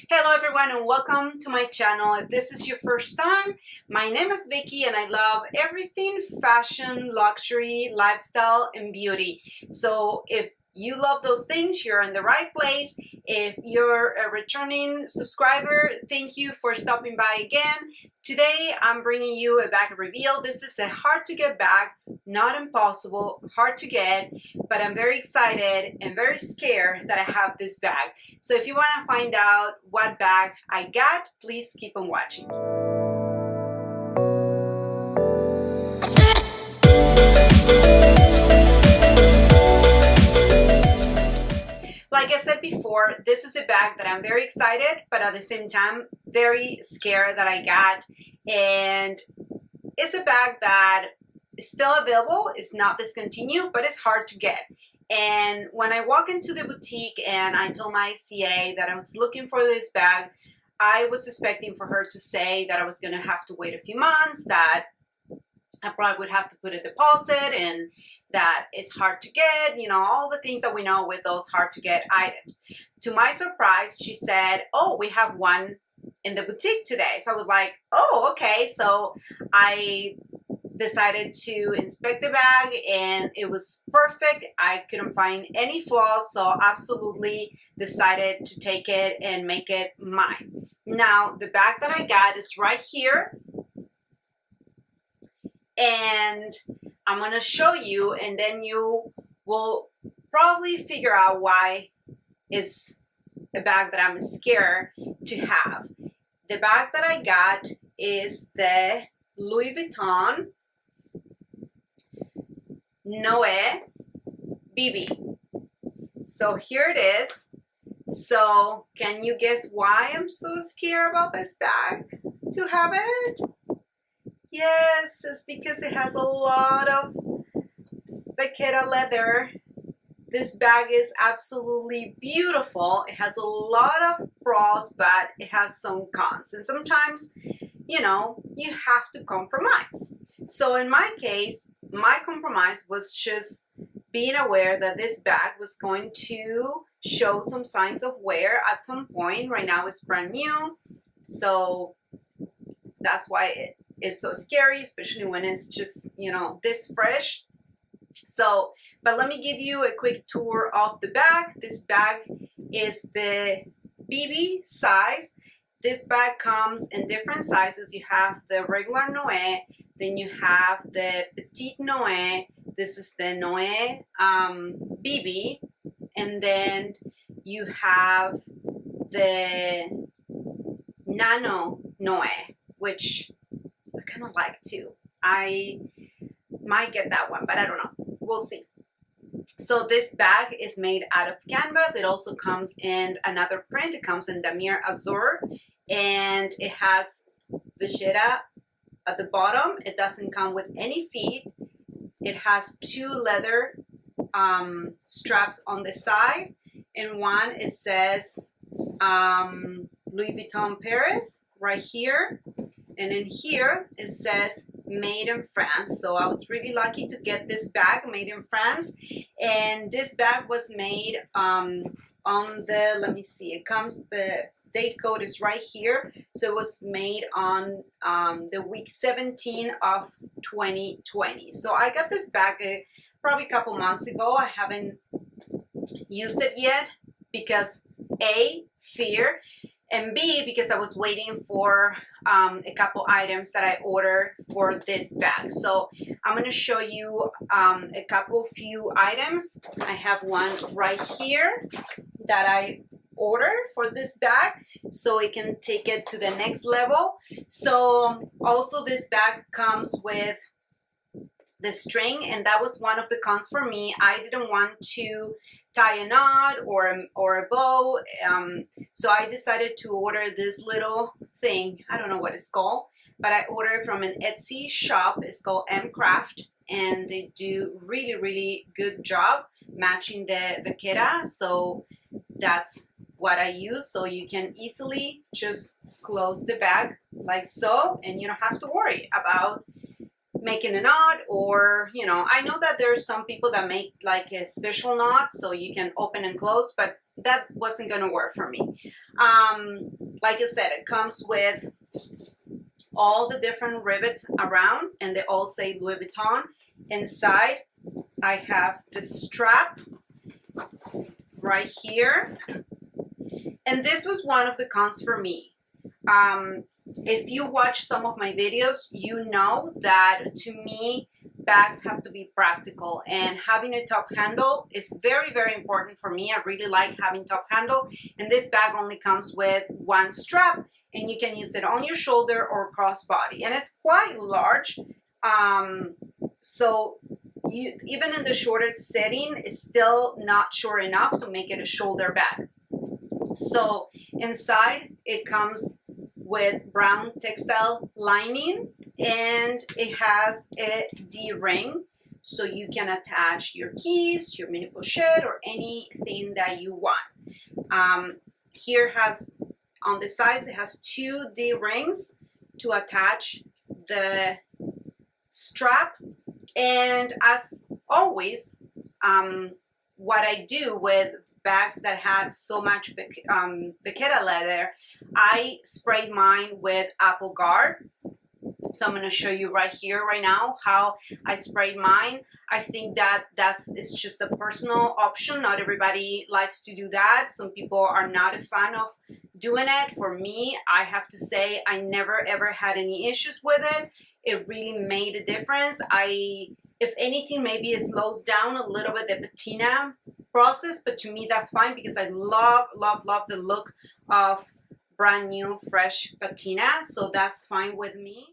Hello everyone and welcome to my channel. If this is your first time, my name is Vicky and I love everything fashion, luxury, lifestyle, and beauty. So if you love those things, you're in the right place. If you're a returning subscriber, thank you for stopping by again. Today I'm bringing you a bag reveal. This is a hard to get bag, not impossible, hard to get, but I'm very excited and very scared that I have this bag. So if you want to find out what bag I got, please keep on watching. Like I said before, this is a bag that I'm very excited, but at the same time, very scared that I got. And it's a bag that is still available. It's not discontinued, but it's hard to get. And when I walk into the boutique and I told my CA that I was looking for this bag, I was expecting for her to say that I was going to have to wait a few months, that I probably would have to put a deposit, and that it's hard to get, all the things that we know with those hard to get items. To my surprise, she said, oh, we have one in the boutique today. So I was like, oh, okay. So I decided to inspect the bag and it was perfect. I couldn't find any flaws, so absolutely decided to take it and make it mine. Now, the bag that I got is right here, and I'm going to show you, and then you will probably figure out why it's a bag that I'm scared to have. The bag that I got is the Louis Vuitton Noe BB. So here it is. So can you guess why I'm so scared about this bag to have it? Yes, it's because it has a lot of vaquera leather. This bag is absolutely beautiful. It has a lot of pros, but it has some cons. And sometimes, you have to compromise. So in my case, my compromise was just being aware that this bag was going to show some signs of wear at some point. Right now it's brand new. So that's why it is so scary, especially when it's just, this fresh. So, but let me give you a quick tour of the bag. This bag is the BB size. This bag comes in different sizes. You have the regular Noe, then you have the Petite Noe. This is the Noe BB, and then you have the Nano Noe, which I kind of like too. I might get that one, but I don't know. We'll see. So this bag is made out of canvas. It also comes in another print. It comes in Damier Azur, and it has vachetta at the bottom. It doesn't come with any feet. It has two leather straps on the side, and one it says Louis Vuitton Paris right here, and in here it says made in France. So I was really lucky to get this bag made in France, and this bag was made on the, let me see, it comes, the date code is right here. So it was made on the week 17 of 2020. So I got this bag probably a couple months ago. I haven't used it yet because A, fear, and B, because I was waiting for a couple items that I ordered for this bag. So I'm going to show you a few items. I have one right here that I ordered for this bag, so it can take it to the next level. So also this bag comes with the string, and that was one of the cons for me. I didn't want to tie a knot or a bow, so I decided to order this little thing. I don't know what it's called, but I ordered from an Etsy shop. It's called M Craft, and they do really good job matching the vaquera. So that's what I use. So you can easily just close the bag like so, and you don't have to worry about making a knot, or you know, I know that there's some people that make like a special knot so you can open and close, but that wasn't gonna work for me. Like I said, it comes with all the different rivets around, and they all say Louis Vuitton. Inside I have the strap right here, and this was one of the cons for me. If you watch some of my videos, you know that to me, bags have to be practical, and having a top handle is very, very important for me. I really like having top handle, and this bag only comes with one strap, and you can use it on your shoulder or crossbody, and it's quite large. So you, even in the shortest setting, it's still not short enough to make it a shoulder bag. So inside it comes with brown textile lining, and it has a D-ring, so you can attach your keys, your mini pochette, or anything that you want. Here has, on the sides, it has 2 D-rings to attach the strap. And as always, what I do with bags that had so much vaqueta leather, I sprayed mine with apple guard. So I'm going to show you right here, right now, how I sprayed mine. I think that it's just a personal option. Not everybody likes to do that. Some people are not a fan of doing it. For me, I have to say I never ever had any issues with it. It really made a difference. If anything, maybe it slows down a little bit the patina process, but to me that's fine because I love, love, love the look of brand new fresh patina, so that's fine with me.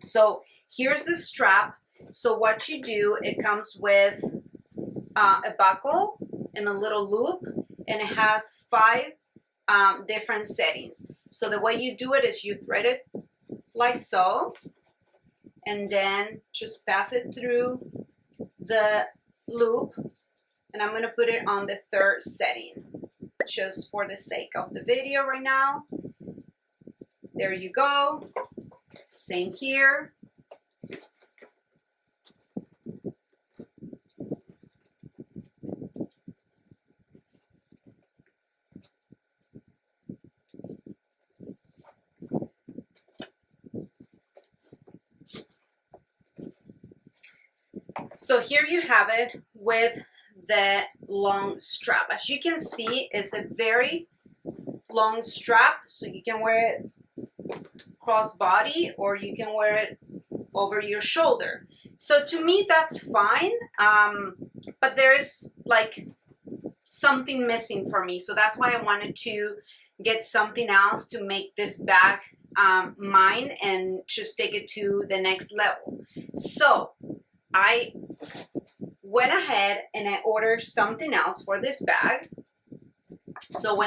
So here's the strap. So what you do, it comes with a buckle and a little loop, and it has 5 different settings. So the way you do it is you thread it like so, and then just pass it through the loop, and I'm going to put it on the 3rd setting just for the sake of the video right now. There you go. Same here. So here you have it with the long strap. As you can see, it's a very long strap, so you can wear it crossbody or you can wear it over your shoulder. So to me that's fine, but there's like something missing for me. So that's why I wanted to get something else to make this bag mine and just take it to the next level. So I went ahead and I ordered something else for this bag. So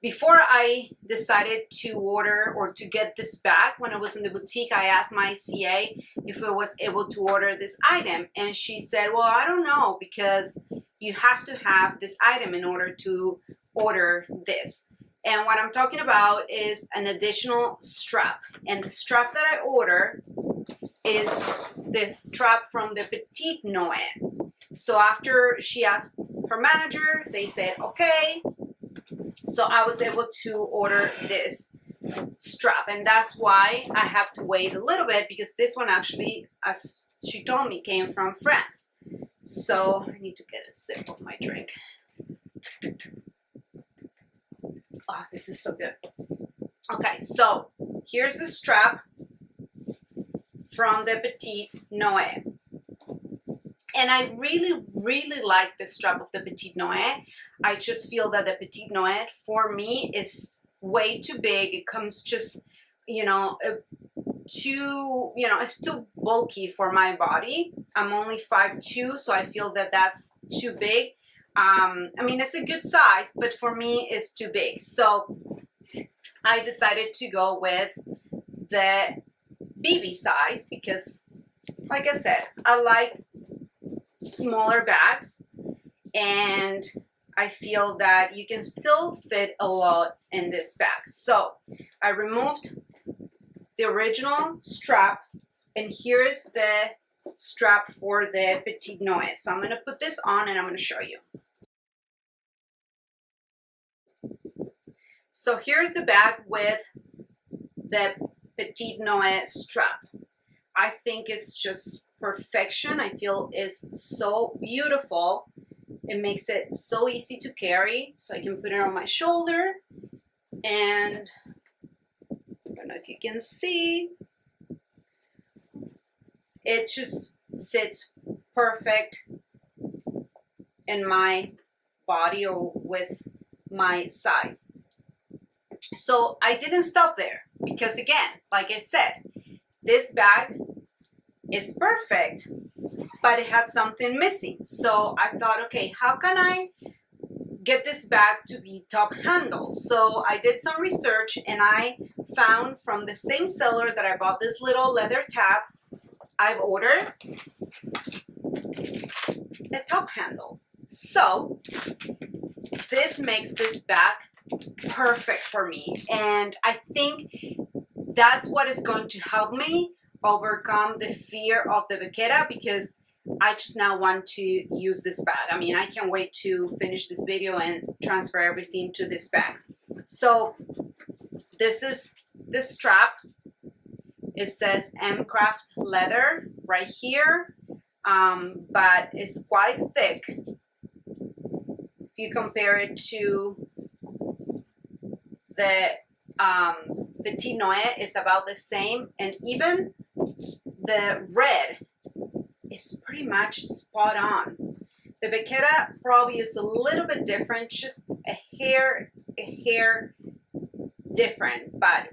before I decided to order or to get this bag, when I was in the boutique, I asked my CA if I was able to order this item. And she said, well, I don't know, because you have to have this item in order to order this. And what I'm talking about is an additional strap. And the strap that I ordered is this strap from the Petite Noe. So after she asked her manager, they said, okay. So I was able to order this strap, and that's why I have to wait a little bit, because this one actually, as she told me, came from France. So I need to get a sip of my drink. Oh, this is so good. Okay, so here's the strap from the Petite Noe. And I really, really like the strap of the Petite Noe. I just feel that the Petite Noe, for me, is way too big. It comes just, you know, it's too bulky for my body. I'm only 5'2", so I feel that that's too big. I mean, it's a good size, but for me, it's too big. So I decided to go with the BB size because, like I said, I like smaller bags, and I feel that you can still fit a lot in this bag. So I removed the original strap, and here's the strap for the Petite Noe. So I'm going to put this on and I'm going to show you. So here's the bag with the Petite Noe strap. I think it's just perfection. I feel it's so beautiful. It makes it so easy to carry, so I can put it on my shoulder, and I don't know if you can see, it just sits perfect in my body or with my size. So I didn't stop there, because again, like I said, this bag is perfect, but it has something missing. So I thought, okay, how can I get this bag to be top handle? So I did some research, and I found from the same seller that I bought this little leather tab, I've ordered a top handle. So this makes this bag perfect for me, and I think that's what is going to help me overcome the fear of the vaquera, because I just now want to use this bag. I mean, I can't wait to finish this video and transfer everything to this bag. So this is the strap. It says M-Craft leather right here, but it's quite thick. If you compare it to the Petite Noe, is about the same, and even the red is pretty much spot on. The vaquera probably is a little bit different, just a hair different, but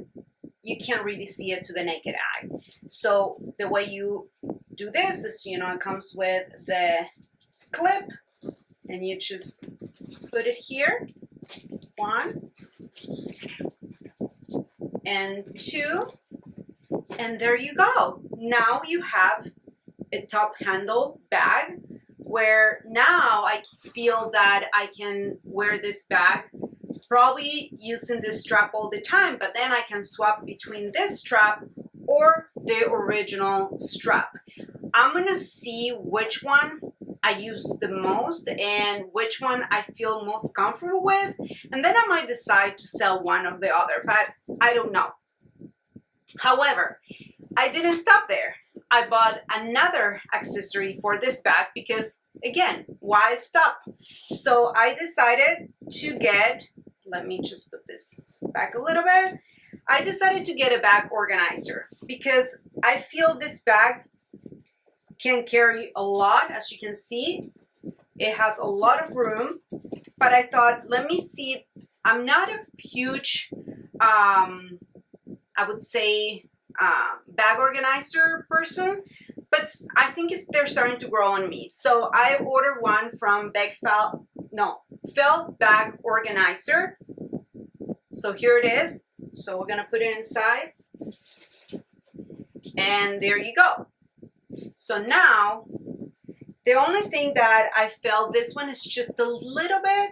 you can't really see it to the naked eye. So the way you do this is, you know, it comes with the clip, and you just put it here, 1 and 2, and there you go. Now you have a top handle bag, where now I feel that I can wear this bag probably using this strap all the time, but then I can swap between this strap or the original strap. I'm gonna see which one I use the most and which one I feel most comfortable with, and then I might decide to sell one or the other, but I don't know. However, I didn't stop there. I bought another accessory for this bag because, again, why stop? So I decided to get, let me just put this back a little bit. I decided to get a bag organizer because I feel this bag can carry a lot. As you can see, It has a lot of room, but I thought, let me see. I'm not a huge, I would say, bag organizer person, but I think they're starting to grow on me. So I ordered one from Felt Bag Organizer. So here it is. So we're gonna put it inside, and there you go. So now, the only thing that I felt, this one is just a little bit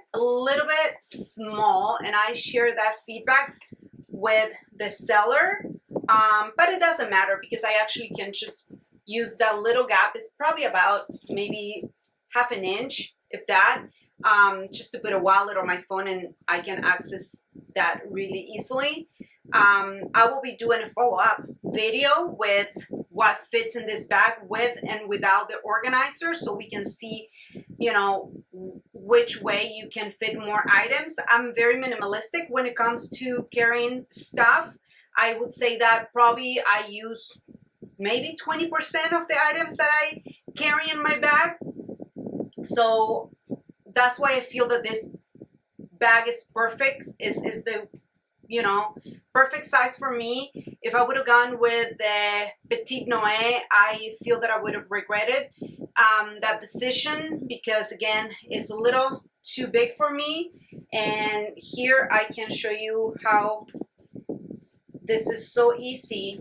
small, and I share that feedback with the seller, but it doesn't matter because I actually can just use that little gap. It's probably about maybe half an inch, if that, just to put a wallet or my phone, and I can access that really easily. I will be doing a follow-up video with what fits in this bag with and without the organizer, so we can see, you know, which way you can fit more items. I'm very minimalistic when it comes to carrying stuff. I would say that probably I use maybe 20% of the items that I carry in my bag. So that's why I feel that this bag is perfect, is the, you know, perfect size for me. If I would have gone with the Petite Noe, I feel that I would have regretted that decision, because again, it's a little too big for me. And here I can show you how this is so easy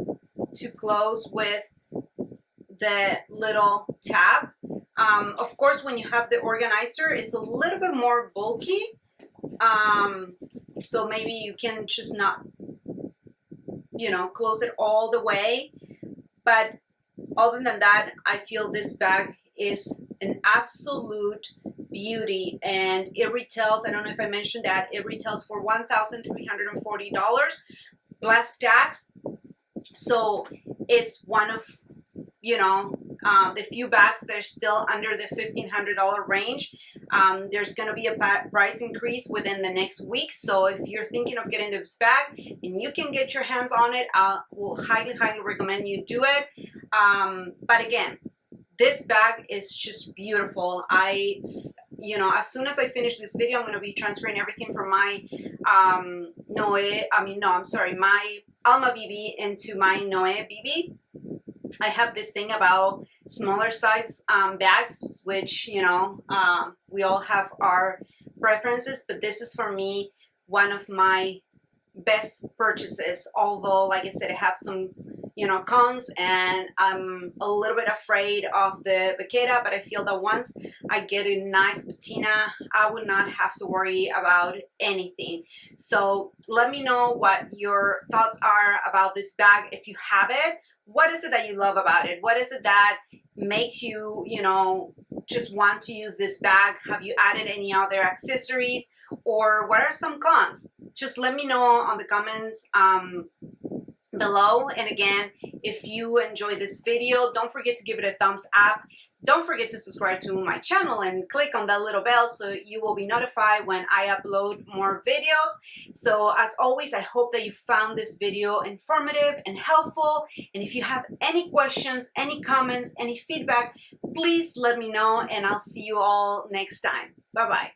to close with the little tab. Of course, when you have the organizer, it's a little bit more bulky. So maybe you can just not, you know, close it all the way. But other than that, I feel this bag is an absolute beauty, and it retails, I don't know if I mentioned that, it retails for $1,340 plus tax. So it's one of, you know, the few bags that are still under the $1,500 range. There's going to be a price increase within the next week. So if you're thinking of getting this bag and you can get your hands on it, I will highly recommend you do it. But again, this bag is just beautiful. You know, as soon as I finish this video, I'm going to be transferring everything from my my Alma BB into my Noe BB. I have this thing about smaller size bags, which, you know, we all have our preferences, but this is for me one of my best purchases. Although, like I said, I have some, you know, cons, and I'm a little bit afraid of the vaquera, but I feel that once I get a nice patina, I would not have to worry about anything. So let me know what your thoughts are about this bag. If you have it, what is it that you love about it? What is it that makes you, you know, just want to use this bag? Have you added any other accessories, or what are some cons? Just let me know on the comments below. And again, if you enjoyed this video, don't forget to give it a thumbs up. Don't forget to subscribe to my channel and click on that little bell so you will be notified when I upload more videos. So as always, I hope that you found this video informative and helpful. And if you have any questions, any comments, any feedback, please let me know, and I'll see you all next time. Bye-bye.